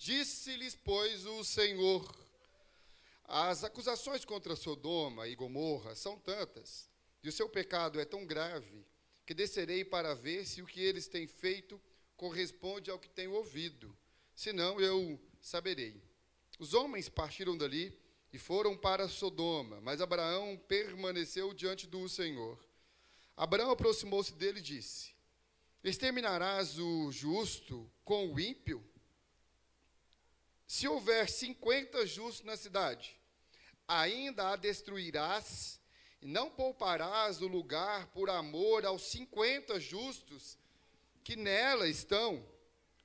Disse-lhes, pois, o Senhor: as acusações contra Sodoma e Gomorra são tantas, e o seu pecado é tão grave, que descerei para ver se o que eles têm feito corresponde ao que tenho ouvido. Senão eu saberei. Os homens partiram dali e foram para Sodoma, mas Abraão permaneceu diante do Senhor. Abraão aproximou-se dele e disse: exterminarás o justo com o ímpio? Se houver 50 justos na cidade, ainda a destruirás, e não pouparás o lugar por amor aos 50 justos que nela estão?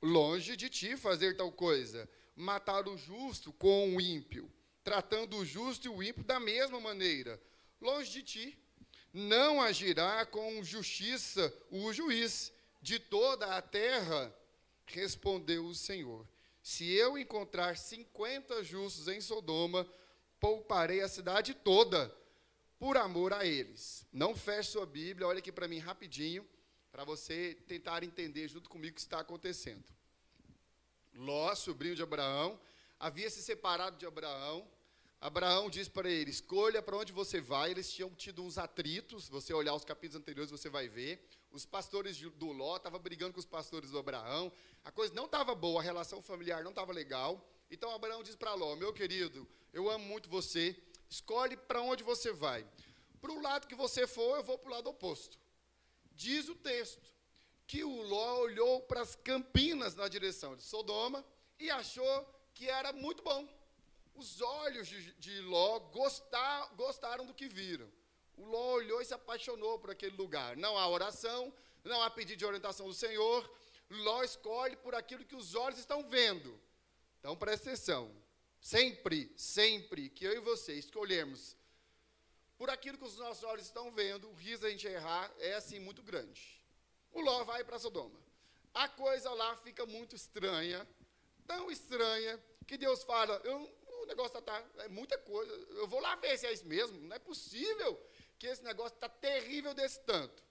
Longe de ti fazer tal coisa, matar o justo com o ímpio, tratando o justo e o ímpio da mesma maneira. Longe de ti. Não agirá com justiça o juiz de toda a terra? Respondeu o Senhor: se eu encontrar 50 justos em Sodoma, pouparei a cidade toda, por amor a eles. Não feche sua Bíblia, olha aqui para mim rapidinho, para você tentar entender junto comigo o que está acontecendo. Ló, sobrinho de Abraão, havia se separado de Abraão. Abraão diz para ele: escolha para onde você vai. Eles tinham tido uns atritos, se você olhar os capítulos anteriores você vai ver. Os pastores do Ló estavam brigando com os pastores do Abraão. A coisa não estava boa, a relação familiar não estava legal. Então Abraão diz para Ló: meu querido, eu amo muito você, escolhe para onde você vai. Para o lado que você for, eu vou para o lado oposto. Diz o texto que o Ló olhou para as campinas na direção de Sodoma e achou que era muito bom. Os olhos de Ló gostaram do que viram. O Ló olhou e se apaixonou por aquele lugar. Não há oração, não há pedido de orientação do Senhor. Ló escolhe por aquilo que os olhos estão vendo. Então, presta atenção. Sempre que eu e você escolhermos por aquilo que os nossos olhos estão vendo, o risco de a gente errar é, assim, muito grande. O Ló vai para Sodoma. A coisa lá fica muito estranha, tão estranha, que Deus fala: o negócio é muita coisa, eu vou lá ver se é isso mesmo, não é possível que esse negócio está terrível desse tanto.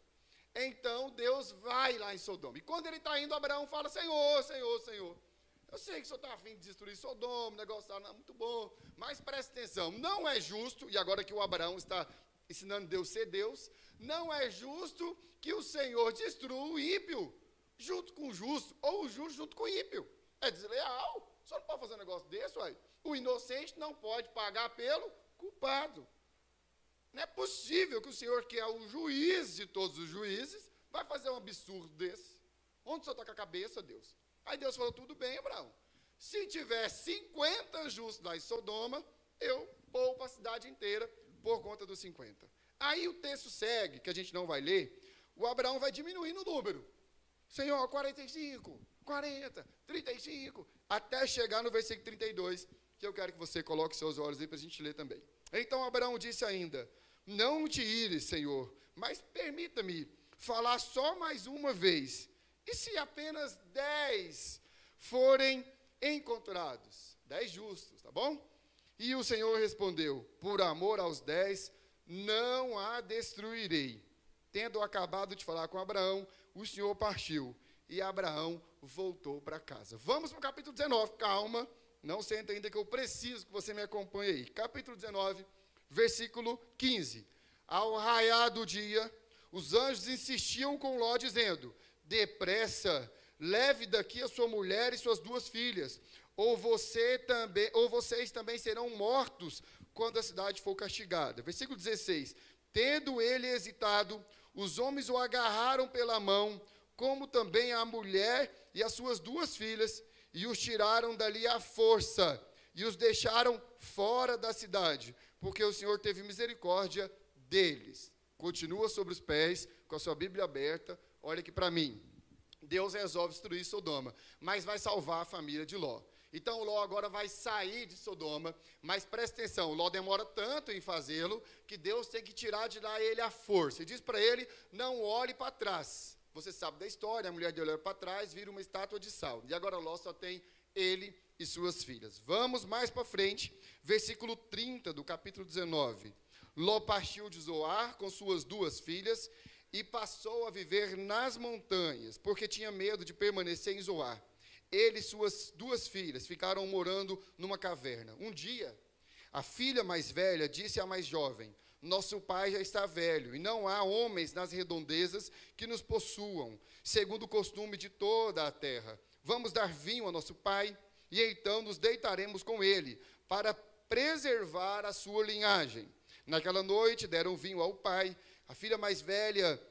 Então, Deus vai lá em Sodoma. E quando ele está indo, Abraão fala: Senhor, eu sei que o senhor está a fim de destruir Sodoma, o negócio está muito bom, mas preste atenção, não é justo, e agora que o Abraão está ensinando Deus a ser Deus, não é justo que o Senhor destrua o ímpio junto com o justo, ou o justo junto com o ímpio. É desleal, o senhor não pode fazer um negócio desse, ué. O inocente não pode pagar pelo culpado. Não é possível que o Senhor, que é o juiz de todos os juízes, vai fazer um absurdo desse. Onde o senhor está com a cabeça, Deus? Aí Deus falou: tudo bem, Abraão. Se tiver 50 justos lá em Sodoma, eu poupo a cidade inteira por conta dos 50. Aí o texto segue, que a gente não vai ler, o Abraão vai diminuindo o número. Senhor, 45, 40, 35, até chegar no versículo 32, que eu quero que você coloque seus olhos aí para a gente ler também. Então Abraão disse ainda: não te ires, Senhor, mas permita-me falar só mais uma vez. E se apenas 10 forem encontrados? 10 justos, tá bom? E o Senhor respondeu: por amor aos 10, não a destruirei. Tendo acabado de falar com Abraão, o Senhor partiu, e Abraão voltou para casa. Vamos para o capítulo 19, calma, não senta ainda que eu preciso que você me acompanhe aí. Capítulo 19, versículo 15. Ao raiar do dia, os anjos insistiam com Ló, dizendo: depressa, leve daqui a sua mulher e suas 2 filhas, ou vocês também serão mortos quando a cidade for castigada. Versículo 16. Tendo ele hesitado, os homens o agarraram pela mão, como também a mulher e as suas 2 filhas, e os tiraram dali à força, e os deixaram fora da cidade, porque o Senhor teve misericórdia deles. Continua sobre os pés, com a sua Bíblia aberta, olha aqui para mim. Deus resolve destruir Sodoma, mas vai salvar a família de Ló. Então Ló agora vai sair de Sodoma, mas presta atenção, Ló demora tanto em fazê-lo, que Deus tem que tirar de lá ele à força. E diz para ele: não olhe para trás. Você sabe da história, a mulher dele olha para trás, vira uma estátua de sal. E agora Ló só tem ele e suas filhas. Vamos mais para frente, versículo 30 do capítulo 19. Ló partiu de Zoar com suas 2 filhas e passou a viver nas montanhas, porque tinha medo de permanecer em Zoar. ele e suas 2 filhas ficaram morando numa caverna. Um dia, a filha mais velha disse à mais jovem: nosso pai já está velho, e não há homens nas redondezas que nos possuam, segundo o costume de toda a terra. Vamos dar vinho ao nosso pai, e então nos deitaremos com ele, para preservar a sua linhagem. Naquela noite deram vinho ao pai, a filha mais velha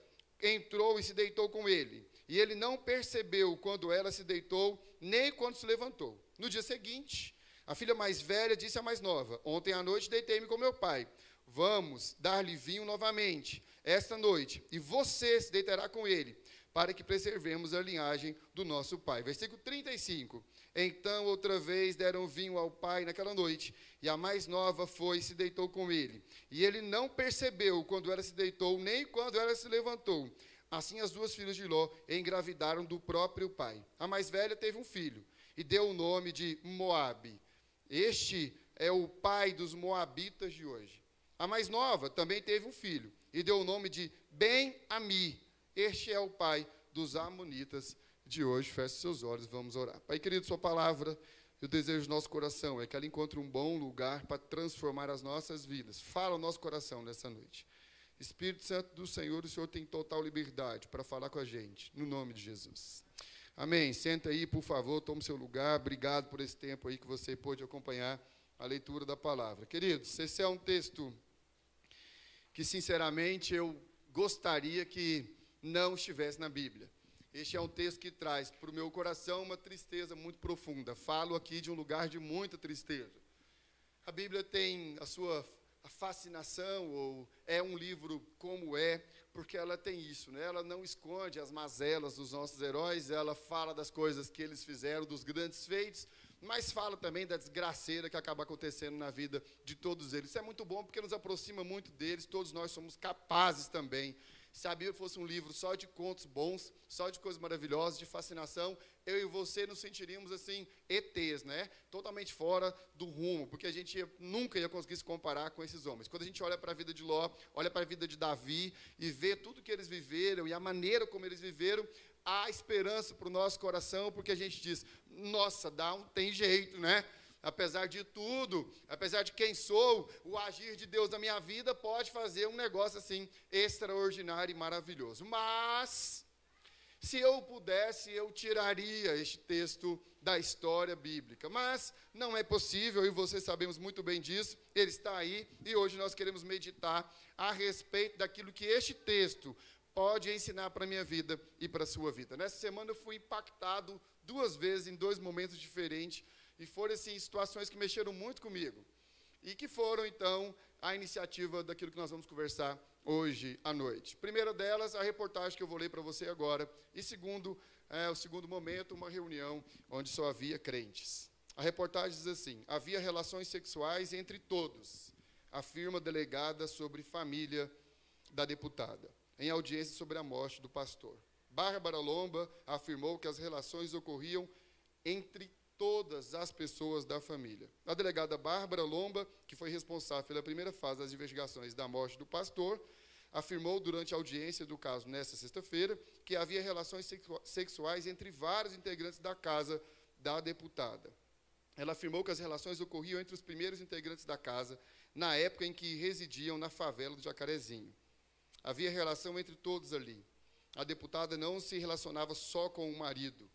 entrou e se deitou com ele. E ele não percebeu quando ela se deitou, nem quando se levantou. No dia seguinte, a filha mais velha disse à mais nova: ontem à noite deitei-me com meu pai. Vamos dar-lhe vinho novamente, esta noite, e você se deitará com ele, para que preservemos a linhagem do nosso pai. Versículo 35. Então, outra vez, deram vinho ao pai naquela noite, e a mais nova foi e se deitou com ele. E ele não percebeu quando ela se deitou, nem quando ela se levantou. Assim, as 2 filhas de Ló engravidaram do próprio pai. A mais velha teve um filho, e deu o nome de Moabe. Este é o pai dos moabitas de hoje. A mais nova também teve um filho, e deu o nome de Ben-Ami. Este é o pai dos amonitas de hoje. Feche seus olhos, vamos orar. Pai querido, sua palavra, o desejo do nosso coração é que ela encontre um bom lugar para transformar as nossas vidas. Fala o nosso coração nessa noite. Espírito Santo do Senhor, o Senhor tem total liberdade para falar com a gente, no nome de Jesus. Amém. Senta aí, por favor, tome seu lugar. Obrigado por esse tempo aí que você pôde acompanhar a leitura da palavra. Queridos, esse é um texto que, sinceramente, eu gostaria que não estivesse na Bíblia. Este é um texto que traz para o meu coração uma tristeza muito profunda. Falo aqui de um lugar de muita tristeza. A Bíblia tem a sua fascinação, ou é um livro como é, porque ela tem isso, né? Ela não esconde as mazelas dos nossos heróis, ela fala das coisas que eles fizeram, dos grandes feitos, mas fala também da desgraceira que acaba acontecendo na vida de todos eles. Isso é muito bom, porque nos aproxima muito deles, todos nós somos capazes também. Se a Bíblia fosse um livro só de contos bons, só de coisas maravilhosas, de fascinação, eu e você nos sentiríamos assim, ETs, né? Totalmente fora do rumo, porque a gente nunca ia conseguir se comparar com esses homens. Quando a gente olha para a vida de Ló, olha para a vida de Davi, e vê tudo que eles viveram, e a maneira como eles viveram, há esperança para o nosso coração, porque a gente diz: nossa, tem jeito, né? Apesar de tudo, apesar de quem sou, o agir de Deus na minha vida pode fazer um negócio assim extraordinário e maravilhoso. Mas, se eu pudesse, eu tiraria este texto da história bíblica. Mas não é possível, e vocês sabemos muito bem disso. Ele está aí, e hoje nós queremos meditar a respeito daquilo que este texto pode ensinar para a minha vida e para a sua vida. Nessa semana eu fui impactado 2 vezes, em 2 momentos diferentes, e foram, assim, situações que mexeram muito comigo. E que foram, então, a iniciativa daquilo que nós vamos conversar hoje à noite. Primeira delas, a reportagem que eu vou ler para você agora. E o segundo momento, uma reunião onde só havia crentes. A reportagem diz assim: havia relações sexuais entre todos, afirma a delegada sobre família da deputada, em audiência sobre a morte do pastor. Bárbara Lomba afirmou que as relações ocorriam entre todas as pessoas da família. A delegada Bárbara Lomba, que foi responsável pela primeira fase das investigações da morte do pastor, afirmou durante a audiência do caso nesta sexta-feira que havia relações sexuais entre vários integrantes da casa da deputada. Ela afirmou que as relações ocorriam entre os primeiros integrantes da casa, na época em que residiam na favela do Jacarezinho. Havia relação entre todos ali. A deputada não se relacionava só com o marido.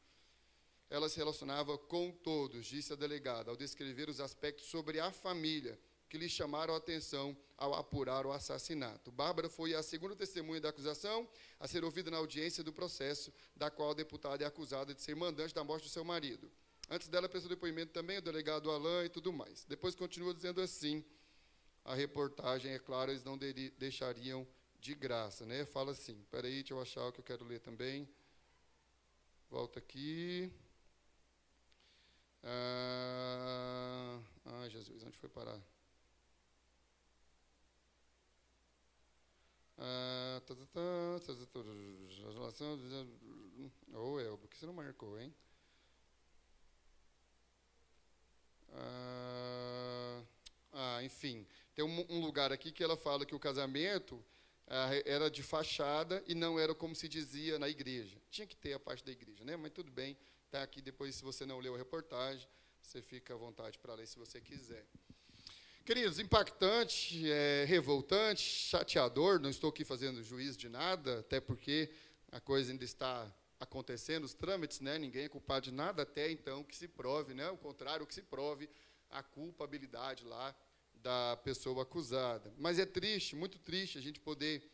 Ela se relacionava com todos, disse a delegada, ao descrever os aspectos sobre a família que lhe chamaram a atenção ao apurar o assassinato. Bárbara foi a segunda testemunha da acusação a ser ouvida na audiência do processo, da qual a deputada é acusada de ser mandante da morte do seu marido. Antes dela, prestou depoimento também o delegado Alain e tudo mais. Depois continua dizendo assim, a reportagem, é claro, eles não deixariam de graça, né? Fala assim, espera aí, deixa eu achar o que eu quero ler também. Volta aqui. Jesus, onde foi parar? Elba, por que você não marcou, hein? Enfim, tem um lugar aqui que ela fala que o casamento era de fachada e não era como se dizia na igreja. Tinha que ter a parte da igreja, né? Mas tudo bem, Está aqui depois, se você não leu a reportagem, você fica à vontade para ler se você quiser. Queridos, impactante, revoltante, chateador, não estou aqui fazendo juízo de nada, até porque a coisa ainda está acontecendo, os trâmites, né, ninguém é culpado de nada, até então que se prove, né, o contrário, que se prove a culpabilidade lá da pessoa acusada. Mas é triste, muito triste a gente poder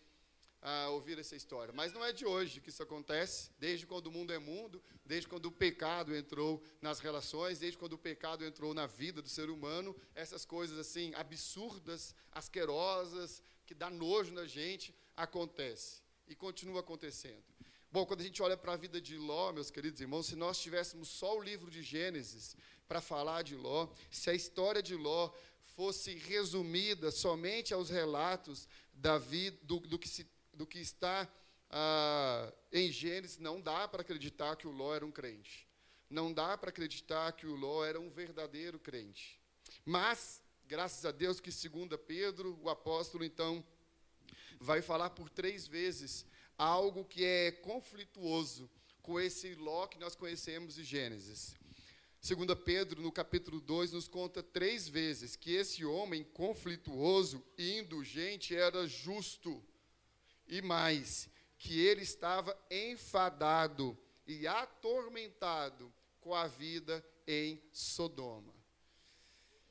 ouvir essa história. Mas não é de hoje que isso acontece, desde quando o mundo é mundo, desde quando o pecado entrou nas relações, desde quando o pecado entrou na vida do ser humano, essas coisas assim absurdas, asquerosas, que dá nojo na gente, acontece e continua acontecendo. Bom, quando a gente olha para a vida de Ló, meus queridos irmãos, se nós tivéssemos só o livro de Gênesis para falar de Ló, se a história de Ló fosse resumida somente aos relatos da vida, do que está em Gênesis, não dá para acreditar que o Ló era um crente. Não dá para acreditar que o Ló era um verdadeiro crente. Mas, graças a Deus que, segundo Pedro, o apóstolo, então, vai falar por 3 vezes algo que é conflituoso com esse Ló que nós conhecemos de Gênesis. Segundo Pedro, no capítulo 2, nos conta 3 vezes que esse homem conflituoso e indulgente era justo. E mais, que ele estava enfadado e atormentado com a vida em Sodoma.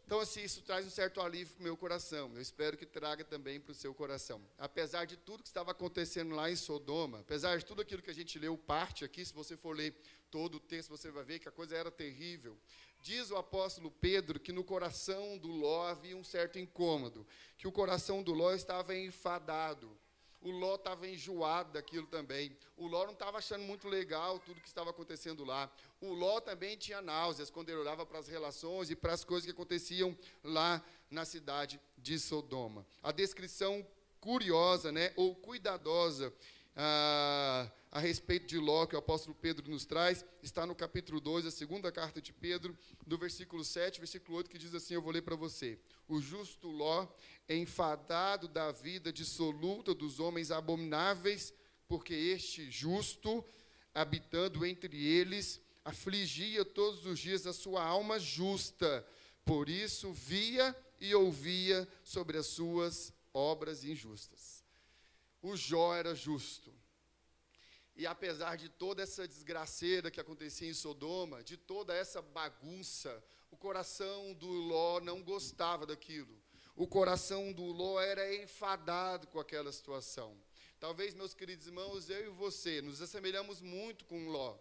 Então, assim, isso traz um certo alívio para o meu coração. Eu espero que traga também para o seu coração. Apesar de tudo que estava acontecendo lá em Sodoma, apesar de tudo aquilo que a gente leu parte aqui, se você for ler todo o texto, você vai ver que a coisa era terrível. Diz o apóstolo Pedro que no coração do Ló havia um certo incômodo, que o coração do Ló estava enfadado. O Ló estava enjoado daquilo também. O Ló não estava achando muito legal tudo que estava acontecendo lá. O Ló também tinha náuseas quando ele olhava para as relações e para as coisas que aconteciam lá na cidade de Sodoma. A descrição curiosa, né, ou cuidadosa a respeito de Ló, que o apóstolo Pedro nos traz, está no capítulo 2, a segunda carta de Pedro, do versículo 7, versículo 8, que diz assim, eu vou ler para você. O justo Ló, enfadado da vida dissoluta dos homens abomináveis, porque este justo, habitando entre eles, afligia todos os dias a sua alma justa, por isso via e ouvia sobre as suas obras injustas. O Jó era justo. E apesar de toda essa desgraceira que acontecia em Sodoma, de toda essa bagunça, o coração do Ló não gostava daquilo. O coração do Ló era enfadado com aquela situação. Talvez, meus queridos irmãos, eu e você nos assemelhamos muito com Ló.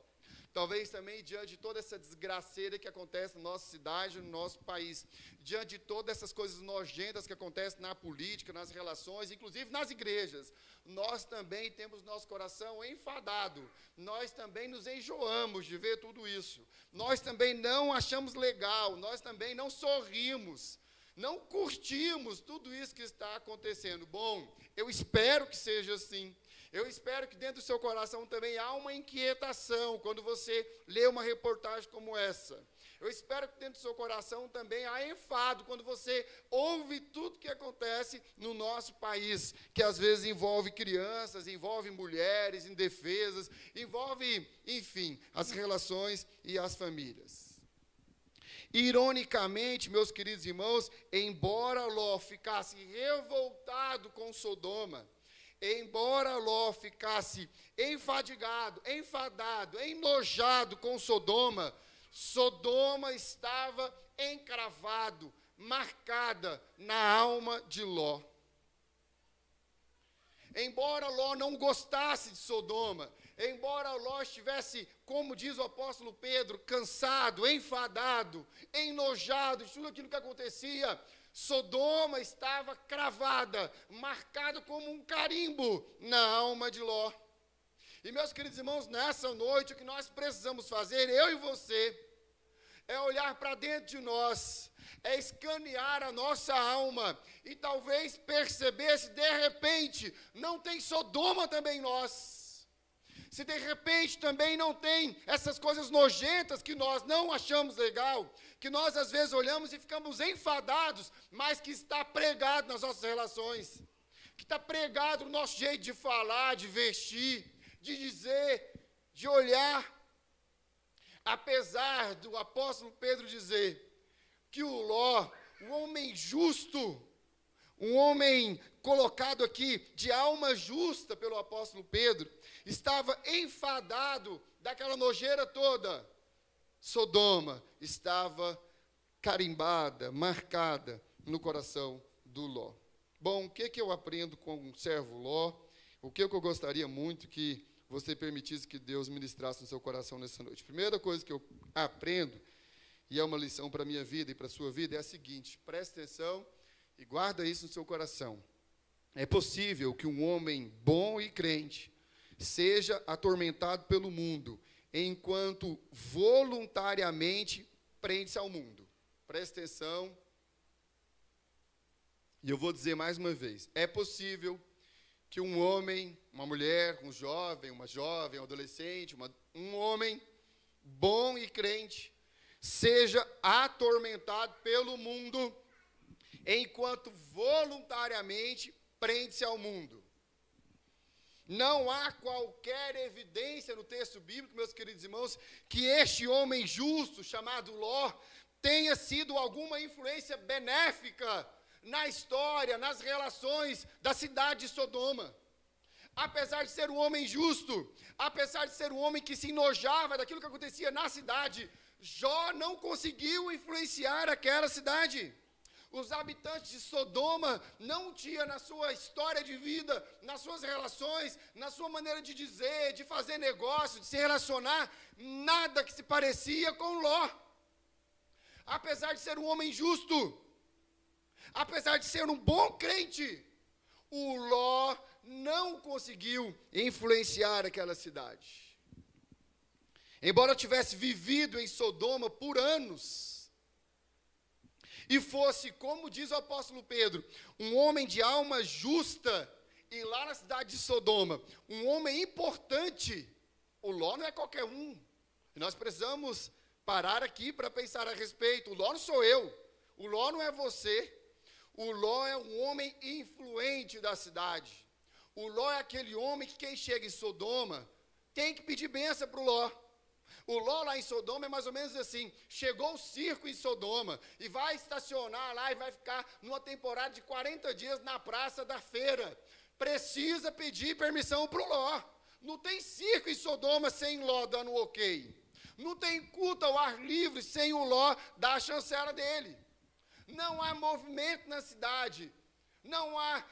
Talvez também diante de toda essa desgraceira que acontece na nossa cidade, no nosso país, diante de todas essas coisas nojentas que acontecem na política, nas relações, inclusive nas igrejas, nós também temos nosso coração enfadado, nós também nos enjoamos de ver tudo isso, nós também não achamos legal, nós também não sorrimos, não curtimos tudo isso que está acontecendo. Bom, eu espero que seja assim. Eu espero que dentro do seu coração também há uma inquietação quando você lê uma reportagem como essa. Eu espero que dentro do seu coração também há enfado quando você ouve tudo que acontece no nosso país, que às vezes envolve crianças, envolve mulheres indefesas, envolve, enfim, as relações e as famílias. Ironicamente, meus queridos irmãos, embora Ló ficasse revoltado com Sodoma, embora Ló ficasse enfadado, enojado com Sodoma, Sodoma estava encravado, marcada na alma de Ló. Embora Ló não gostasse de Sodoma, embora Ló estivesse, como diz o apóstolo Pedro, cansado, enfadado, enojado de tudo aquilo que acontecia, Sodoma estava cravada, marcada como um carimbo na alma de Ló. E, meus queridos irmãos, nessa noite, o que nós precisamos fazer, eu e você, é olhar para dentro de nós, é escanear a nossa alma e talvez perceber se de repente não tem Sodoma também em nós. Se de repente também não tem essas coisas nojentas que nós não achamos legal, que nós às vezes olhamos e ficamos enfadados, mas que está pregado nas nossas relações, que está pregado no nosso jeito de falar, de vestir, de dizer, de olhar. Apesar do apóstolo Pedro dizer que o Ló, o homem justo, um homem colocado aqui de alma justa pelo apóstolo Pedro, estava enfadado daquela nojeira toda. Sodoma estava carimbada, marcada no coração do Ló. Bom, o que eu aprendo com o servo Ló? O que eu gostaria muito que você permitisse que Deus ministrasse no seu coração nessa noite? Primeira coisa que eu aprendo, e é uma lição para a minha vida e para a sua vida, é a seguinte: preste atenção e guarda isso no seu coração. É possível que um homem bom e crente seja atormentado pelo mundo, enquanto voluntariamente prende-se ao mundo. Preste atenção. E eu vou dizer mais uma vez: é possível que um homem, uma mulher, um jovem, um adolescente, um homem bom e crente, seja atormentado pelo mundo, enquanto voluntariamente prende-se ao mundo. Não há qualquer evidência no texto bíblico, meus queridos irmãos, que este homem justo, chamado Ló, tenha sido alguma influência benéfica na história, nas relações da cidade de Sodoma. Apesar de ser um homem justo, apesar de ser um homem que se enojava daquilo que acontecia na cidade, Jó não conseguiu influenciar aquela cidade. Os habitantes de Sodoma não tinham na sua história de vida, nas suas relações, na sua maneira de dizer, de fazer negócio, de se relacionar, nada que se parecia com Ló. Apesar de ser um homem justo, apesar de ser um bom crente, o Ló não conseguiu influenciar aquela cidade. Embora tivesse vivido em Sodoma por anos, e fosse, como diz o apóstolo Pedro, um homem de alma justa, e lá na cidade de Sodoma, um homem importante, o Ló não é qualquer um. E nós precisamos parar aqui para pensar a respeito. O Ló não sou eu, o Ló não é você, o Ló é um homem influente da cidade. O Ló é aquele homem que quem chega em Sodoma tem que pedir bênção para o Ló. O Ló lá em Sodoma é mais ou menos assim: chegou o circo em Sodoma e vai estacionar lá e vai ficar numa temporada de 40 dias na praça da feira. Precisa pedir permissão para o Ló. Não tem circo em Sodoma sem Ló dando ok. Não tem culto ao ar livre sem o Ló dar a chancela dele. Não há movimento na cidade. Não há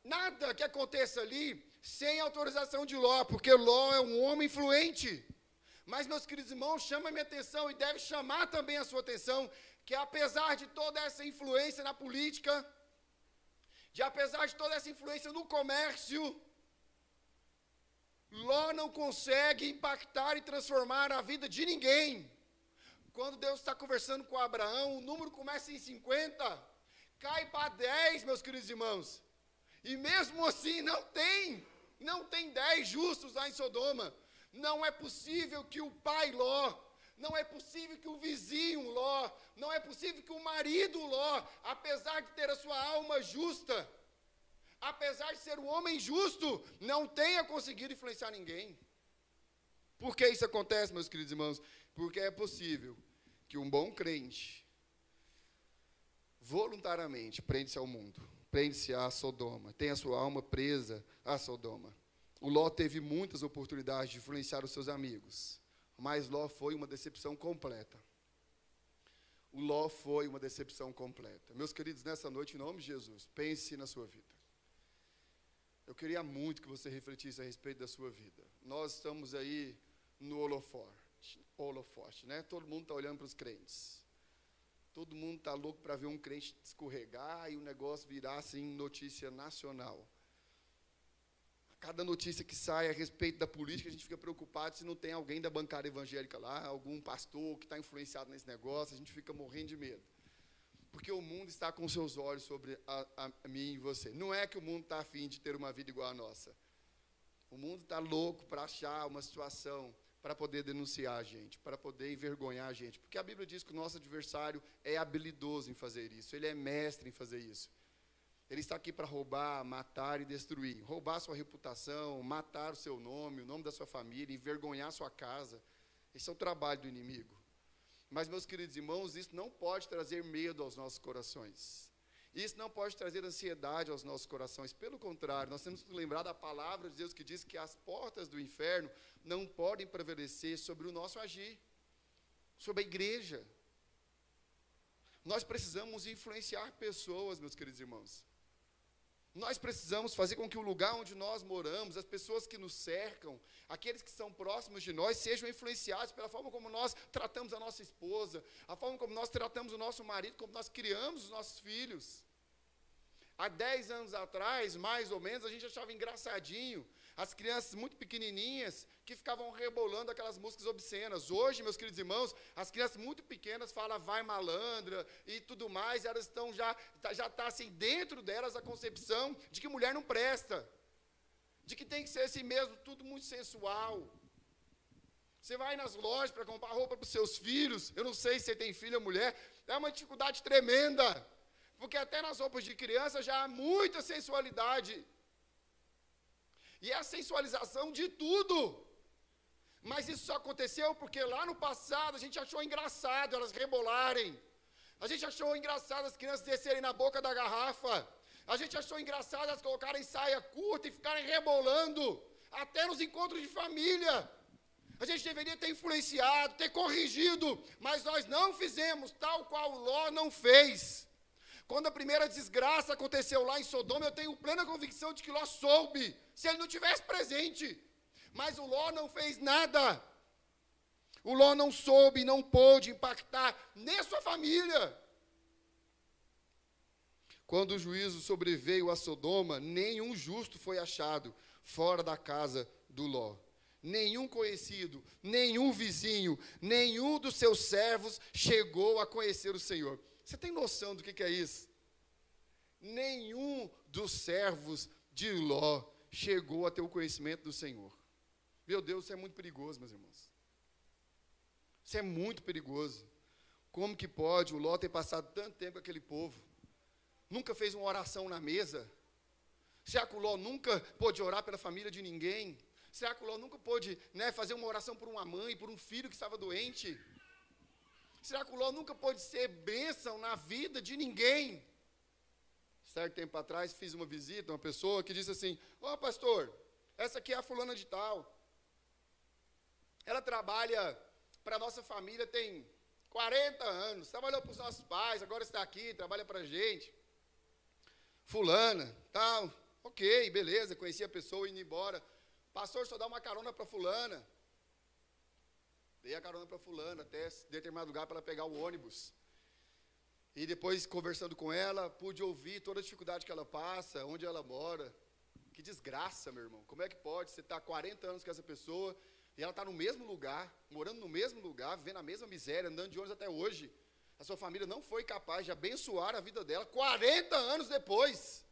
nada que aconteça ali sem autorização de Ló, porque Ló é um homem influente. Mas, meus queridos irmãos, chama a minha atenção e deve chamar também a sua atenção, que apesar de toda essa influência na política, apesar de toda essa influência no comércio, Ló não consegue impactar e transformar a vida de ninguém. Quando Deus está conversando com Abraão, o número começa em 50, cai para 10, meus queridos irmãos. E mesmo assim não tem 10 justos lá em Sodoma. Não é possível que o pai Ló, não é possível que o vizinho Ló, não é possível que o marido Ló, apesar de ter a sua alma justa, apesar de ser um homem justo, não tenha conseguido influenciar ninguém. Por que isso acontece, meus queridos irmãos? Porque é possível que um bom crente, voluntariamente, prende-se ao mundo, prende-se a Sodoma, tem a sua alma presa a Sodoma. O Ló teve muitas oportunidades de influenciar os seus amigos, mas Ló foi uma decepção completa. O Ló foi uma decepção completa. Meus queridos, nessa noite, em nome de Jesus, pense na sua vida. Eu queria muito que você refletisse a respeito da sua vida. Nós estamos aí no holofote, né? Todo mundo está olhando para os crentes. Todo mundo está louco para ver um crente escorregar e o negócio virar assim notícia nacional. Cada notícia que sai a respeito da política, a gente fica preocupado se não tem alguém da bancada evangélica lá, algum pastor que está influenciado nesse negócio, a gente fica morrendo de medo. Porque o mundo está com seus olhos sobre a mim e você. Não é que o mundo está afim de ter uma vida igual a nossa. O mundo está louco para achar uma situação para poder denunciar a gente, para poder envergonhar a gente. Porque a Bíblia diz que o nosso adversário é habilidoso em fazer isso, ele é mestre em fazer isso. Ele está aqui para roubar, matar e destruir. Roubar a sua reputação, matar o seu nome, o nome da sua família, envergonhar a sua casa. Esse é o trabalho do inimigo. Mas, meus queridos irmãos, isso não pode trazer medo aos nossos corações. Isso não pode trazer ansiedade aos nossos corações. Pelo contrário, nós temos que lembrar da palavra de Deus que diz que as portas do inferno não podem prevalecer sobre o nosso agir, sobre a igreja. Nós precisamos influenciar pessoas, meus queridos irmãos. Nós precisamos fazer com que o lugar onde nós moramos, as pessoas que nos cercam, aqueles que são próximos de nós, sejam influenciados pela forma como nós tratamos a nossa esposa, a forma como nós tratamos o nosso marido, como nós criamos os nossos filhos. Há 10 anos atrás, mais ou menos, a gente achava engraçadinho as crianças muito pequenininhas que ficavam rebolando aquelas músicas obscenas. Hoje, meus queridos irmãos, as crianças muito pequenas falam vai malandra e tudo mais, elas estão já está assim dentro delas a concepção de que mulher não presta, de que tem que ser assim mesmo, tudo muito sensual. Você vai nas lojas para comprar roupa para os seus filhos, eu não sei se você tem filho ou mulher, é uma dificuldade tremenda, porque até nas roupas de criança já há muita sensualidade. E é a sensualização de tudo. Mas isso só aconteceu porque lá no passado a gente achou engraçado elas rebolarem. A gente achou engraçado as crianças descerem na boca da garrafa. A gente achou engraçado elas colocarem saia curta e ficarem rebolando. Até nos encontros de família. A gente deveria ter influenciado, ter corrigido. Mas nós não fizemos tal qual Ló não fez. Quando a primeira desgraça aconteceu lá em Sodoma, eu tenho plena convicção de que Ló soube, se ele não tivesse presente. Mas o Ló não fez nada. O Ló não soube, não pôde impactar nem a sua família. Quando o juízo sobreveio a Sodoma, nenhum justo foi achado fora da casa do Ló. Nenhum conhecido, nenhum vizinho, nenhum dos seus servos chegou a conhecer o Senhor. Você tem noção do que é isso? Nenhum dos servos de Ló chegou a ter o conhecimento do Senhor. Meu Deus, isso é muito perigoso, meus irmãos. Isso é muito perigoso. Como que pode o Ló ter passado tanto tempo com aquele povo? Nunca fez uma oração na mesa? Será que o Ló nunca pôde orar pela família de ninguém? Será que o Ló nunca pôde, fazer uma oração por uma mãe, por um filho que estava doente? Será que o Ló nunca pôde ser bênção na vida de ninguém? Certo tempo atrás, fiz uma visita a uma pessoa que disse assim, pastor, essa aqui é a fulana de tal. Ela trabalha para a nossa família tem 40 anos, trabalhou para os nossos pais, agora está aqui, trabalha para a gente. Fulana, tal, ok, beleza, conheci a pessoa indo embora. Pastor, só dá uma carona para fulana. Dei a carona para fulana até determinado lugar para ela pegar o ônibus. E depois, conversando com ela, pude ouvir toda a dificuldade que ela passa, onde ela mora. Que desgraça, meu irmão. Como é que pode? Você está há 40 anos com essa pessoa e ela está no mesmo lugar, morando no mesmo lugar, vivendo a mesma miséria, andando de ônibus até hoje. A sua família não foi capaz de abençoar a vida dela 40 anos depois.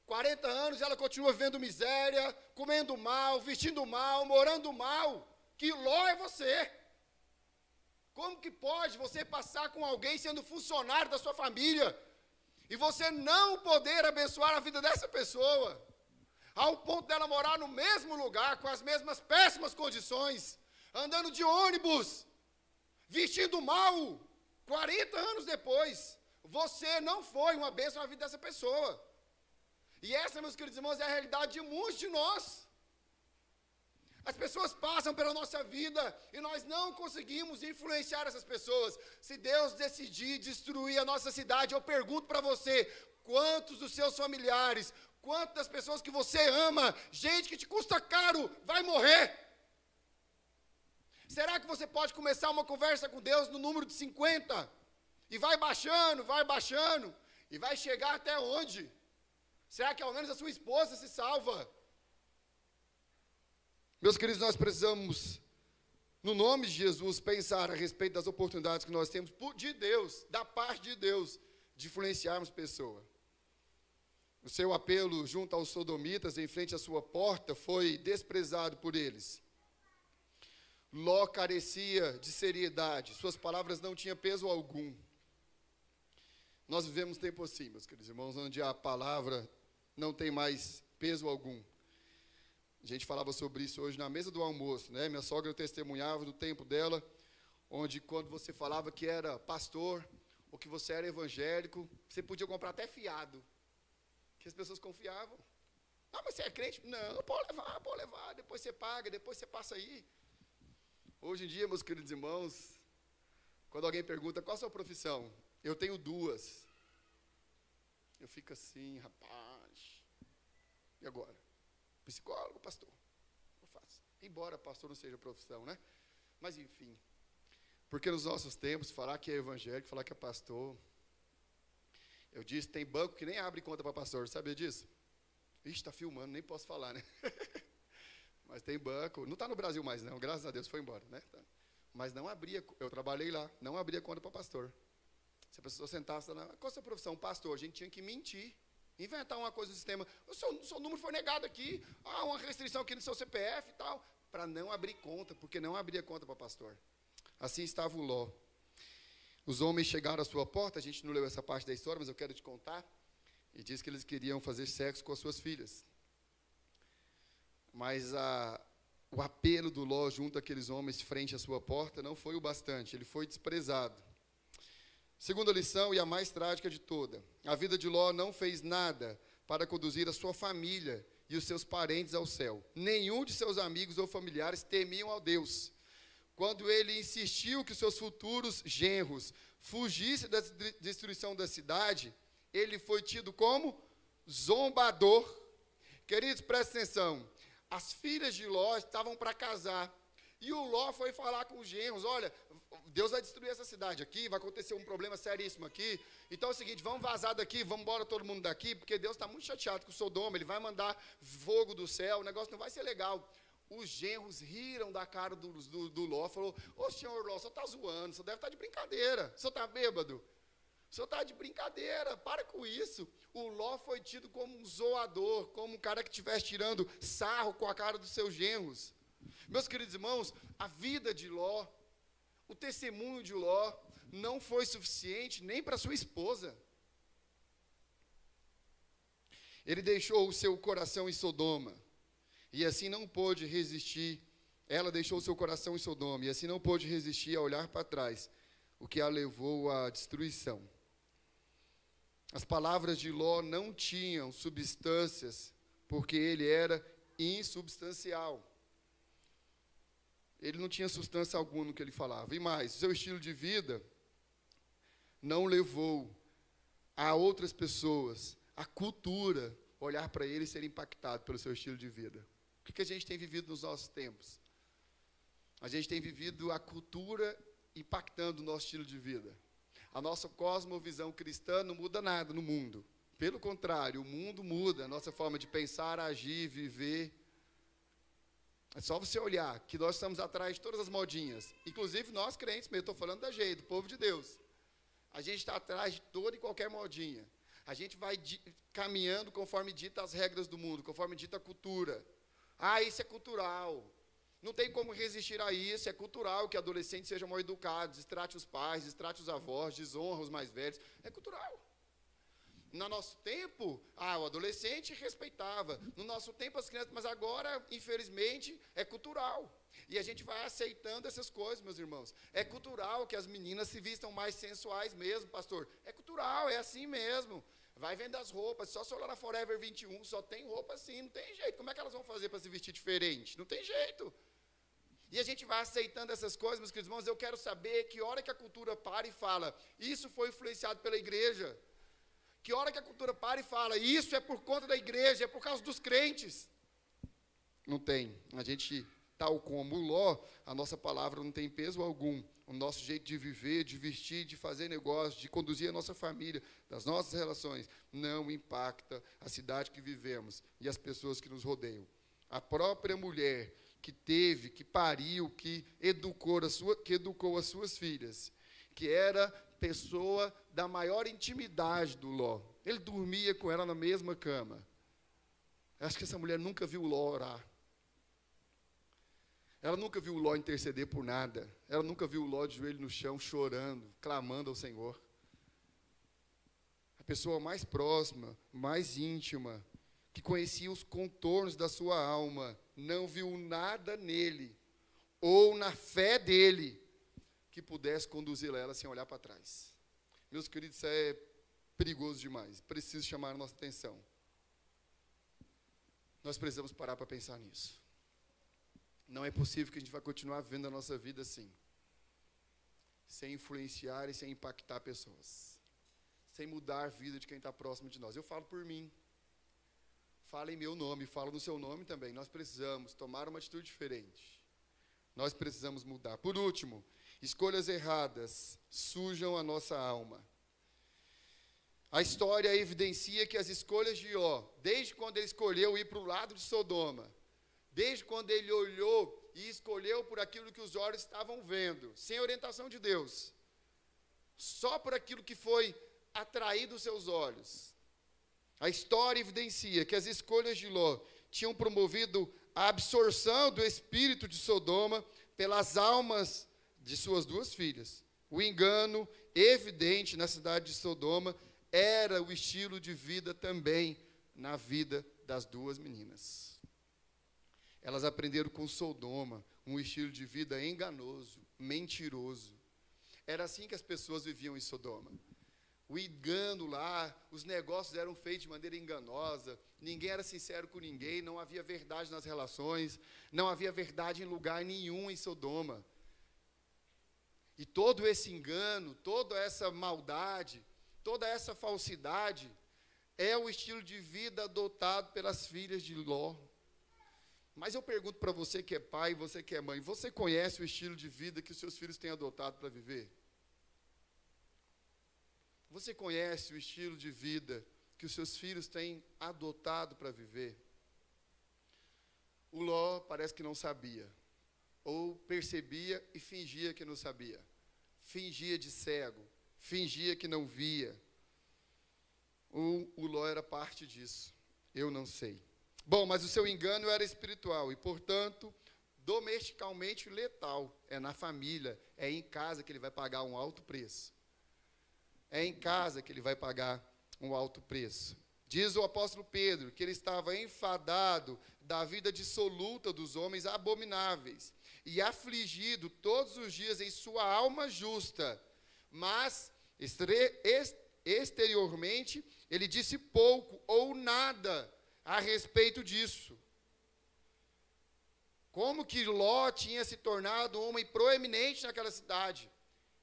40 anos e ela continua vivendo miséria, comendo mal, vestindo mal, morando mal. Que Ló é você? Como que pode você passar com alguém sendo funcionário da sua família e você não poder abençoar a vida dessa pessoa? Ao ponto dela morar no mesmo lugar, com as mesmas péssimas condições, andando de ônibus, vestindo mal, 40 anos depois, você não foi uma bênção na vida dessa pessoa. E essa, meus queridos irmãos, é a realidade de muitos de nós. As pessoas passam pela nossa vida e nós não conseguimos influenciar essas pessoas. Se Deus decidir destruir a nossa cidade, eu pergunto para você, quantos dos seus familiares, quantas das pessoas que você ama, gente que te custa caro, vai morrer? Será que você pode começar uma conversa com Deus no número de 50? E vai baixando, e vai chegar até onde? Será que ao menos a sua esposa se salva? Meus queridos, nós precisamos, no nome de Jesus, pensar a respeito das oportunidades que nós temos de Deus, da parte de Deus, de influenciarmos pessoas. O seu apelo junto aos sodomitas, em frente à sua porta, foi desprezado por eles. Ló carecia de seriedade, suas palavras não tinham peso algum. Nós vivemos tempo assim, meus queridos irmãos, onde a palavra não tem mais peso algum. A gente falava sobre isso hoje na mesa do almoço, né? Minha sogra testemunhava do tempo dela, onde quando você falava que era pastor, ou que você era evangélico, você podia comprar até fiado, que as pessoas confiavam. Ah, mas você é crente? Não, pode levar, depois você paga, depois você passa aí. Hoje em dia, meus queridos irmãos, quando alguém pergunta, qual a sua profissão? Eu tenho duas. Eu fico assim, rapaz, e agora? Psicólogo, pastor? Eu faço. Embora pastor não seja profissão, né? Mas, enfim, porque nos nossos tempos, falar que é evangélico, falar que é pastor, eu disse, tem banco que nem abre conta para pastor, sabia disso? Ixi, está filmando, nem posso falar, né? Mas tem banco, não está no Brasil mais não, graças a Deus foi embora, né? Mas não abria, eu trabalhei lá, não abria conta para pastor. Se a pessoa sentasse lá, qual a sua profissão? Pastor, a gente tinha que mentir, inventar uma coisa no sistema, o seu número foi negado aqui, uma restrição aqui no seu CPF e tal, para não abrir conta, porque não abria conta para pastor. Assim estava o Ló. Os homens chegaram à sua porta, a gente não leu essa parte da história, mas eu quero te contar, e diz que eles queriam fazer sexo com as suas filhas. Mas o apelo do Ló junto àqueles homens frente à sua porta não foi o bastante, ele foi desprezado. Segunda lição, e a mais trágica de toda, a vida de Ló não fez nada para conduzir a sua família e os seus parentes ao céu. Nenhum de seus amigos ou familiares temiam ao Deus. Quando ele insistiu que seus futuros genros fugissem da destruição da cidade, ele foi tido como zombador. Queridos, prestem atenção. As filhas de Ló estavam para casar. E o Ló foi falar com os genros, olha, Deus vai destruir essa cidade aqui, vai acontecer um problema seríssimo aqui. Então é o seguinte, vamos vazar daqui, vamos embora todo mundo daqui, porque Deus está muito chateado com Sodoma, ele vai mandar fogo do céu, o negócio não vai ser legal. Os genros riram da cara do Ló, falou, ô senhor Ló, o senhor está zoando, o senhor deve estar de brincadeira, o senhor está bêbado? O senhor está de brincadeira, para com isso. O Ló foi tido como um zoador, como um cara que estivesse tirando sarro com a cara dos seus genros. Meus queridos irmãos, a vida de Ló, o testemunho de Ló, não foi suficiente nem para sua esposa. Ele deixou o seu coração em Sodoma, e assim não pôde resistir. Ela deixou o seu coração em Sodoma, e assim não pôde resistir a olhar para trás, o que a levou à destruição. As palavras de Ló não tinham substâncias, porque ele era insubstancial. Ele não tinha substância alguma no que ele falava. E mais, seu estilo de vida não levou a outras pessoas, a cultura, olhar para ele e ser impactado pelo seu estilo de vida. O que a gente tem vivido nos nossos tempos? A gente tem vivido a cultura impactando o nosso estilo de vida. A nossa cosmovisão cristã não muda nada no mundo. Pelo contrário, o mundo muda, a nossa forma de pensar, agir, viver. É só você olhar que nós estamos atrás de todas as modinhas. Inclusive nós crentes, mesmo estou falando da gente, do povo de Deus. A gente está atrás de toda e qualquer modinha. A gente vai caminhando conforme dita as regras do mundo, conforme dita a cultura. Isso é cultural. Não tem como resistir a isso, é cultural que adolescentes sejam mal educados, destrate os pais, destrate os avós, desonra os mais velhos. É cultural. No nosso tempo, o adolescente respeitava. No nosso tempo, as crianças, mas agora, infelizmente, é cultural. E a gente vai aceitando essas coisas, meus irmãos. É cultural que as meninas se vistam mais sensuais mesmo, pastor. É cultural, é assim mesmo. Vai vendo as roupas, só se olhar na Forever 21, só tem roupa assim, não tem jeito. Como é que elas vão fazer para se vestir diferente? Não tem jeito. E a gente vai aceitando essas coisas, meus queridos irmãos. Eu quero saber que hora que a cultura para e fala, isso foi influenciado pela igreja. Que hora que a cultura para e fala, isso é por conta da igreja, é por causa dos crentes. Não tem. A gente, tal como Ló, a nossa palavra não tem peso algum. O nosso jeito de viver, de vestir, de fazer negócio, de conduzir a nossa família, das nossas relações, não impacta a cidade que vivemos e as pessoas que nos rodeiam. A própria mulher que teve, que pariu, que educou as suas filhas, que era pessoa da maior intimidade do Ló. Ele dormia com ela na mesma cama. Acho que essa mulher nunca viu o Ló orar. Ela nunca viu o Ló interceder por nada. Ela nunca viu o Ló de joelho no chão, chorando, clamando ao Senhor. A pessoa mais próxima, mais íntima, que conhecia os contornos da sua alma, não viu nada nele, ou na fé dele, que pudesse conduzi-la a ela sem olhar para trás. Meus queridos, isso é perigoso demais. Preciso chamar a nossa atenção. Nós precisamos parar para pensar nisso. Não é possível que a gente vá continuar vivendo a nossa vida assim, sem influenciar e sem impactar pessoas, sem mudar a vida de quem está próximo de nós. Eu falo por mim, falo em meu nome, falo no seu nome também. Nós precisamos tomar uma atitude diferente. Nós precisamos mudar. Por último, escolhas erradas sujam a nossa alma. A história evidencia que as escolhas de Ló, desde quando ele escolheu ir para o lado de Sodoma, desde quando ele olhou e escolheu por aquilo que os olhos estavam vendo, sem orientação de Deus, só por aquilo que foi atraído os seus olhos. A história evidencia que as escolhas de Ló tinham promovido a absorção do espírito de Sodoma pelas almas de suas duas filhas. O engano evidente na cidade de Sodoma era o estilo de vida também na vida das duas meninas. Elas aprenderam com Sodoma um estilo de vida enganoso, mentiroso. Era assim que as pessoas viviam em Sodoma. O engano lá, os negócios eram feitos de maneira enganosa, ninguém era sincero com ninguém, não havia verdade nas relações, não havia verdade em lugar nenhum em Sodoma. E todo esse engano, toda essa maldade, toda essa falsidade é o estilo de vida adotado pelas filhas de Ló. Mas eu pergunto para você que é pai, você que é mãe, você conhece o estilo de vida que os seus filhos têm adotado para viver? Você conhece o estilo de vida que os seus filhos têm adotado para viver? O Ló parece que não sabia, ou percebia e fingia que não sabia. Fingia de cego, fingia que não via. O Ló era parte disso, eu não sei. Bom, mas o seu engano era espiritual e, portanto, domesticalmente letal. É na família, é em casa que ele vai pagar um alto preço. É em casa que ele vai pagar um alto preço. Diz o apóstolo Pedro que ele estava enfadado da vida dissoluta dos homens abomináveis e afligido todos os dias em sua alma justa, mas exteriormente ele disse pouco ou nada a respeito disso. Como que Ló tinha se tornado um homem proeminente naquela cidade?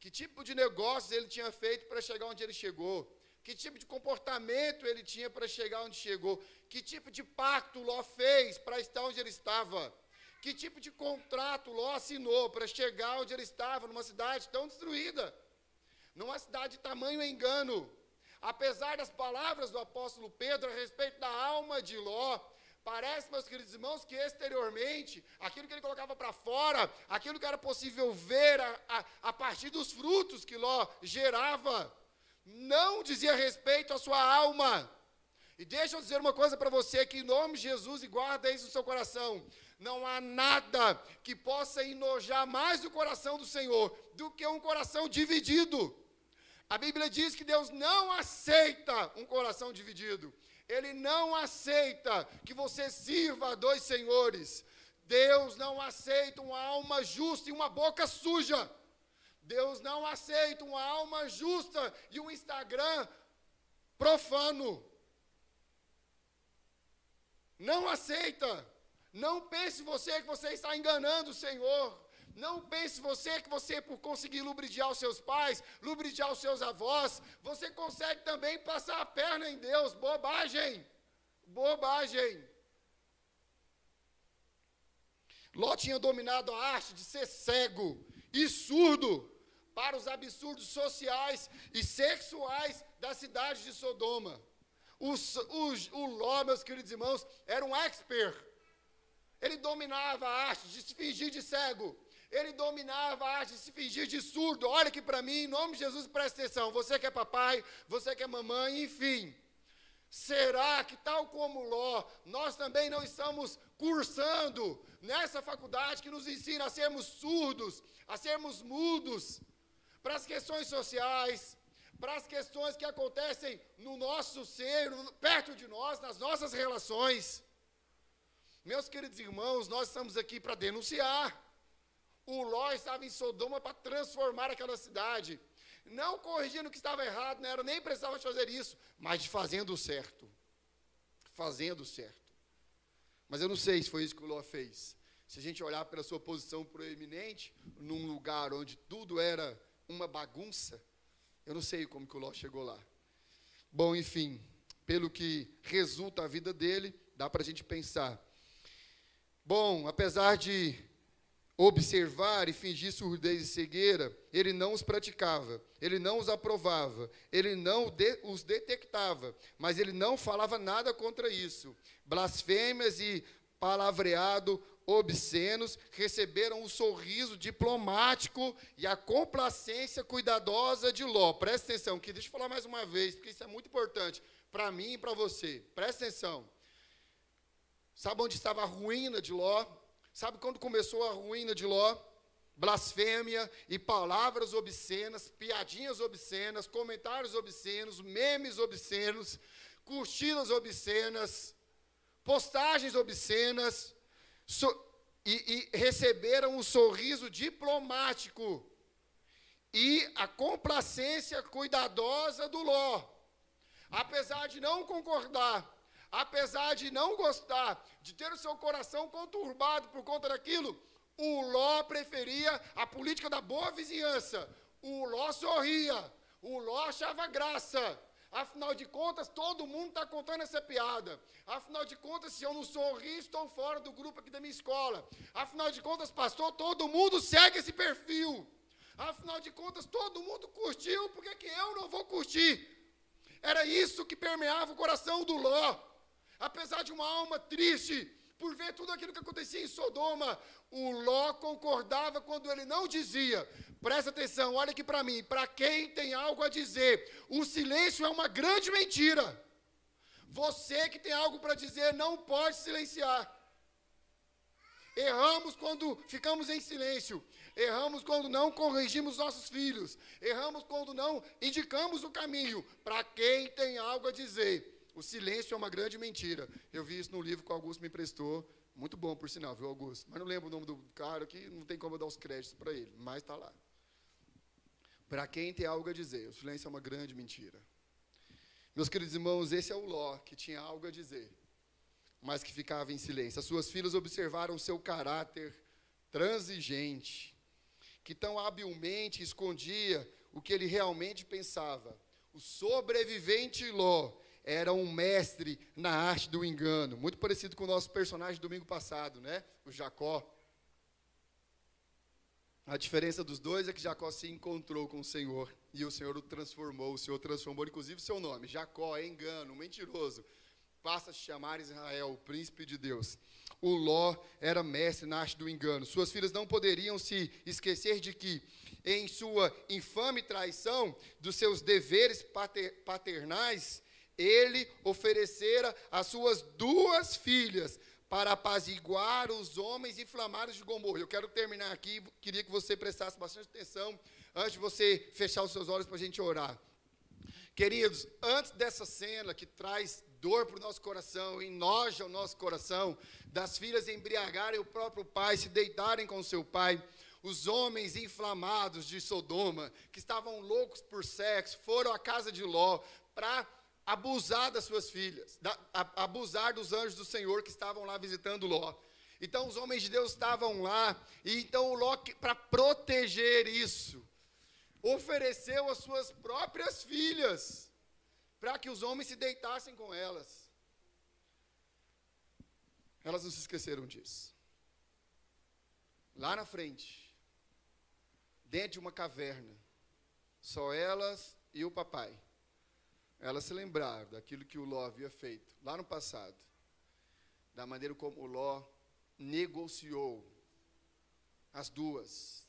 Que tipo de negócios ele tinha feito para chegar onde ele chegou? Que tipo de comportamento ele tinha para chegar onde chegou? Que tipo de pacto Ló fez para estar onde ele estava? Que tipo de contrato Ló assinou para chegar onde ele estava, numa cidade tão destruída? Numa cidade de tamanho engano. Apesar das palavras do apóstolo Pedro a respeito da alma de Ló, parece, meus queridos irmãos, que exteriormente, aquilo que ele colocava para fora, aquilo que era possível ver a partir dos frutos que Ló gerava, não dizia respeito à sua alma. E deixa eu dizer uma coisa para você, que em nome de Jesus, e guarda isso no seu coração, não há nada que possa enojar mais o coração do Senhor do que um coração dividido. A Bíblia diz que Deus não aceita um coração dividido. Ele não aceita que você sirva a dois senhores. Deus não aceita uma alma justa e uma boca suja. Deus não aceita uma alma justa e um Instagram profano. Não aceita. Não pense você que você está enganando o Senhor. Não pense você que você, por conseguir lubridiar os seus pais, lubridiar os seus avós, você consegue também passar a perna em Deus. Bobagem. Bobagem. Ló tinha dominado a arte de ser cego e surdo para os absurdos sociais e sexuais da cidade de Sodoma. O Ló, meus queridos irmãos, era um expert. Ele dominava a arte de se fingir de cego. Ele dominava a arte de se fingir de surdo. Olha aqui para mim, em nome de Jesus, presta atenção. Você que é papai, você que é mamãe, enfim. Será que, tal como Ló, nós também não estamos cursando nessa faculdade que nos ensina a sermos surdos, a sermos mudos para as questões sociais, para para as questões que acontecem no nosso seio, perto de nós, nas nossas relações. Meus queridos irmãos, nós estamos aqui para denunciar. O Ló estava em Sodoma para transformar aquela cidade. Não corrigindo o que estava errado, não era, nem precisava fazer isso, mas de fazendo o certo. Fazendo o certo. Mas eu não sei se foi isso que o Ló fez. Se a gente olhar pela sua posição proeminente, num lugar onde tudo era uma bagunça, eu não sei como que o Ló chegou lá. Bom, enfim, pelo que resulta a vida dele, dá para a gente pensar. Bom, apesar de observar e fingir surdez e cegueira, ele não os praticava, ele não os aprovava, ele não os detectava, mas ele não falava nada contra isso. Blasfêmias e palavreado obscenos receberam o sorriso diplomático e a complacência cuidadosa de Ló. Presta atenção, que deixa eu falar mais uma vez, porque isso é muito importante para mim e para você. Presta atenção. Sabe onde estava a ruína de Ló? Sabe quando começou a ruína de Ló? Blasfêmia e palavras obscenas, piadinhas obscenas, comentários obscenos, memes obscenos, curtidas obscenas, postagens obscenas, e receberam o sorriso diplomático e a complacência cuidadosa do Ló. Apesar de não concordar, apesar de não gostar, de ter o seu coração conturbado por conta daquilo, o Ló preferia a política da boa vizinhança. O Ló sorria, o Ló achava graça. Afinal de contas, todo mundo está contando essa piada. Afinal de contas, se eu não sorrir, estou fora do grupo aqui da minha escola. Afinal de contas, pastor, todo mundo segue esse perfil. Afinal de contas, todo mundo curtiu, por que eu não vou curtir? Era isso que permeava o coração do Ló. Apesar de uma alma triste por ver tudo aquilo que acontecia em Sodoma, o Ló concordava quando ele não dizia. Presta atenção, olha aqui para mim, para quem tem algo a dizer, o silêncio é uma grande mentira. Você que tem algo para dizer não pode silenciar. Erramos quando ficamos em silêncio, erramos quando não corrigimos nossos filhos, erramos quando não indicamos o caminho. Para quem tem algo a dizer, o silêncio é uma grande mentira. Eu vi isso no livro que o Augusto me emprestou, muito bom por sinal, viu, Augusto? Mas não lembro o nome do cara, que não tem como eu dar os créditos para ele, mas está lá. Para quem tem algo a dizer, o silêncio é uma grande mentira. Meus queridos irmãos, esse é o Ló, que tinha algo a dizer, mas que ficava em silêncio. As suas filhas observaram seu caráter transigente, que tão habilmente escondia o que ele realmente pensava. O sobrevivente Ló era um mestre na arte do engano, muito parecido com o nosso personagem do domingo passado, né? O Jacó. A diferença dos dois é que Jacó se encontrou com o Senhor, e o Senhor o transformou, inclusive, seu nome. Jacó é engano, mentiroso. Passa a se chamar Israel, o príncipe de Deus. O Ló era mestre na arte do engano. Suas filhas não poderiam se esquecer de que, em sua infame traição dos seus deveres paternais, ele oferecera as suas duas filhas para apaziguar os homens inflamados de Gomorra. Eu quero terminar aqui, queria que você prestasse bastante atenção, antes de você fechar os seus olhos para a gente orar. Queridos, antes dessa cena que traz dor para o nosso coração, enoja o nosso coração, das filhas embriagarem o próprio pai, se deitarem com o seu pai, os homens inflamados de Sodoma, que estavam loucos por sexo, foram à casa de Ló para abusar das suas filhas, abusar dos anjos do Senhor que estavam lá visitando Ló. Então os homens de Deus estavam lá, e então o Ló, para proteger isso, ofereceu as suas próprias filhas, para que os homens se deitassem com elas. Elas não se esqueceram disso. Lá na frente, dentro de uma caverna, só elas e o papai, elas se lembraram daquilo que o Ló havia feito, lá no passado, da maneira como o Ló negociou as duas.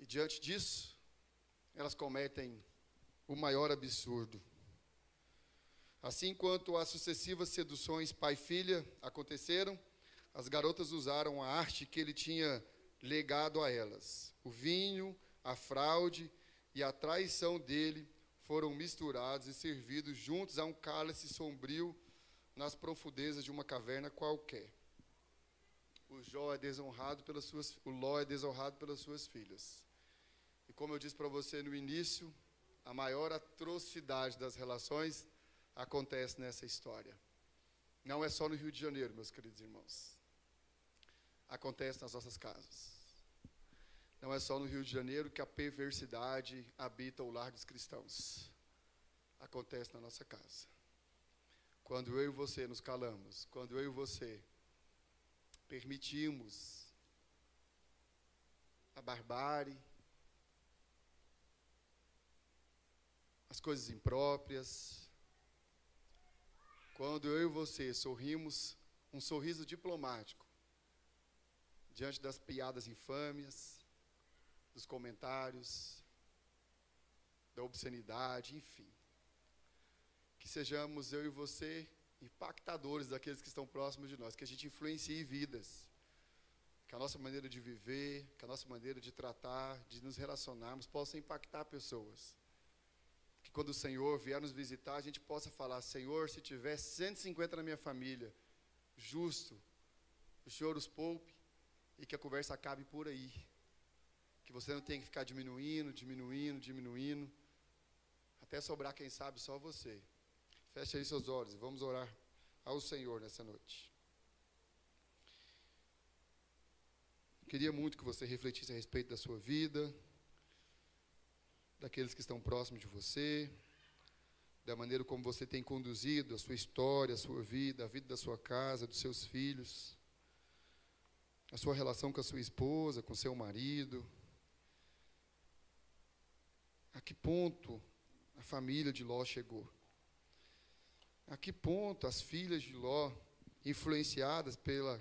E diante disso, elas cometem o maior absurdo. Assim, enquanto as sucessivas seduções pai e filha aconteceram, as garotas usaram a arte que ele tinha legado a elas, o vinho, a fraude e a traição dele foram misturados e servidos juntos a um cálice sombrio nas profundezas de uma caverna qualquer. O Ló é desonrado pelas suas filhas. E como eu disse para você no início, a maior atrocidade das relações acontece nessa história. Não é só no Rio de Janeiro, meus queridos irmãos. Acontece nas nossas casas. Não é só no Rio de Janeiro que a perversidade habita o lar dos cristãos. Acontece na nossa casa. Quando eu e você nos calamos, quando eu e você permitimos a barbárie, as coisas impróprias, quando eu e você sorrimos um sorriso diplomático diante das piadas infâmias, dos comentários, da obscenidade, enfim. Que sejamos eu e você impactadores daqueles que estão próximos de nós, que a gente influencie vidas, que a nossa maneira de viver, que a nossa maneira de tratar, de nos relacionarmos, possa impactar pessoas. Que quando o Senhor vier nos visitar, a gente possa falar: Senhor, se tiver 150 na minha família, justo, o Senhor os poupe, e que a conversa acabe por aí. Que você não tenha que ficar diminuindo, até sobrar, quem sabe, só você. Feche aí seus olhos e vamos orar ao Senhor nessa noite. Queria muito que você refletisse a respeito da sua vida, daqueles que estão próximos de você, da maneira como você tem conduzido a sua história, a sua vida, a vida da sua casa, dos seus filhos, a sua relação com a sua esposa, com seu marido. A que ponto a família de Ló chegou? A que ponto as filhas de Ló, influenciadas pela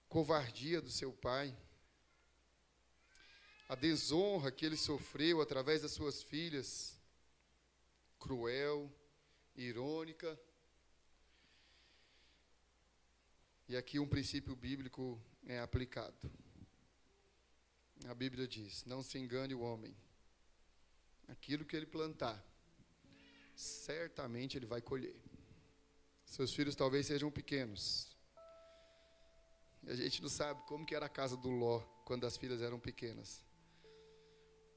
covardia do seu pai, a desonra que ele sofreu através das suas filhas, cruel, irônica. E aqui um princípio bíblico é aplicado. A Bíblia diz: não se engane o homem. Aquilo que ele plantar, certamente ele vai colher. Seus filhos talvez sejam pequenos. E a gente não sabe como que era a casa do Ló quando as filhas eram pequenas.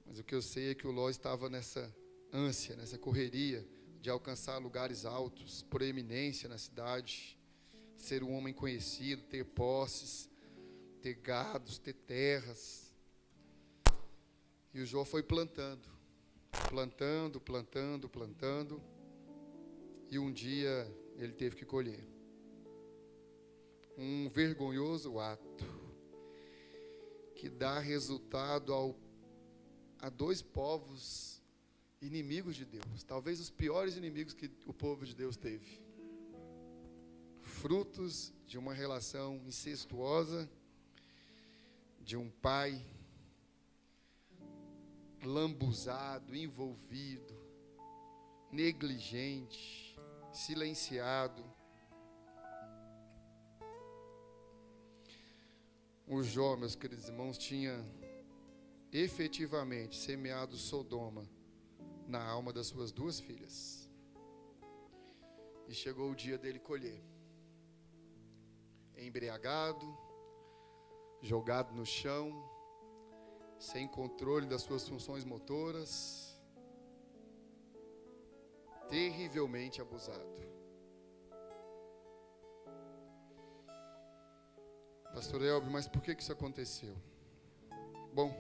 Mas o que eu sei é que o Ló estava nessa ânsia, nessa correria de alcançar lugares altos, proeminência na cidade, ser um homem conhecido, ter posses, ter gados, ter terras. E o Jó foi plantando, e um dia ele teve que colher. Um vergonhoso ato que dá resultado a dois povos inimigos de Deus, talvez os piores inimigos que o povo de Deus teve. Frutos de uma relação incestuosa, de um pai lambuzado, envolvido, negligente, silenciado. O Jó, meus queridos irmãos, tinha efetivamente semeado Sodoma na alma das suas duas filhas. E chegou o dia dele colher. Embriagado, jogado no chão, sem controle das suas funções motoras, terrivelmente abusado. Pastor Elber, mas por que isso aconteceu? Bom,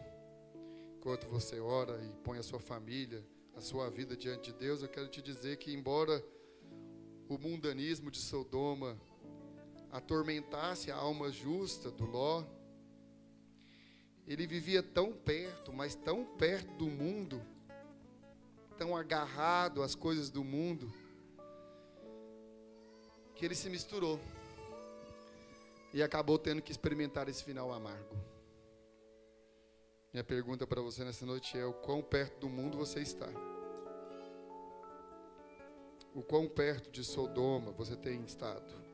enquanto você ora e põe a sua família, a sua vida diante de Deus, eu quero te dizer que, embora o mundanismo de Sodoma atormentasse a alma justa do Ló, ele vivia tão perto, mas tão perto do mundo, tão agarrado às coisas do mundo, que ele se misturou e acabou tendo que experimentar esse final amargo. Minha pergunta para você nessa noite é: o quão perto do mundo você está? O quão perto de Sodoma você tem estado?